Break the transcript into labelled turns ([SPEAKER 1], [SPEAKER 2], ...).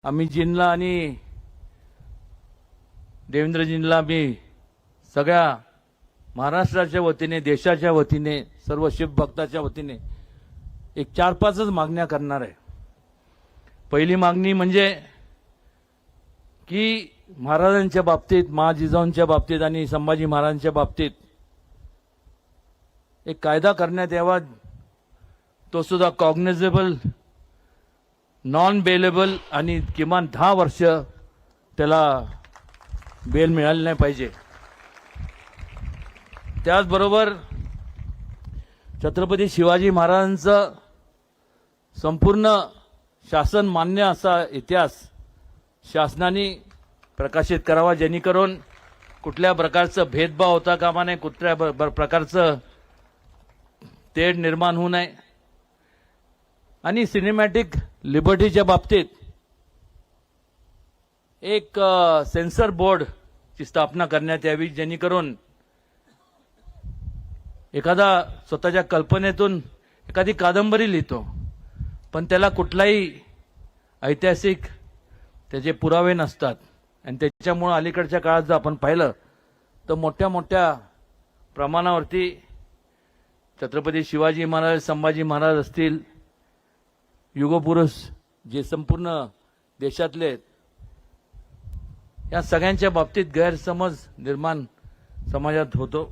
[SPEAKER 1] अमितजींना आणि देवेंद्रजींना मी सगळ्या महाराष्ट्राच्या वतीने, देशाच्या वतीने, सर्व शिवभक्ताच्या वतीने एक 4-5च मागण्या करणार आहे। पहिली मागणी म्हणजे की महाराजांच्या बाबतीत, महाजिजाऊंच्या बाबतीत आणि संभाजी महाराजांच्या बाबतीत एक कायदा करण्यात यावा, तो सुद्धा कॉग्निझेबल, नॉन बेलेबल आणि किमान 10 वर्ष त्याला बेल मिळाली नाही पाहिजे। त्याचबरोबर छत्रपती शिवाजी महाराजांचं संपूर्ण शासन मान्य असा इतिहास शासनाने प्रकाशित करावा, जेणेकरून कुठल्या प्रकारचं भेदभाव होता कामा नये, कुठल्या प्रकारचं तेढ निर्माण होऊ नये। आणि सिनेमॅटिक लिबर्टीच्या बाबतीत एक सेन्सर बोर्डची स्थापना करण्यात यावी, जेणेकरून एखादा स्वतःच्या कल्पनेतून एखादी कादंबरी लिहितो, पण त्याला कुठलाही ऐतिहासिक त्याचे पुरावे नसतात आणि त्याच्यामुळे अलीकडच्या काळात जर आपण पाहिलं तर मोठ्या मोठ्या प्रमाणावरती छत्रपती शिवाजी महाराज, संभाजी महाराज असतील, युगपुरुष जे संपूर्ण देशातले आहेत, या सगळ्यांच्या बाबतीत गैरसमज निर्माण समाजात होतो।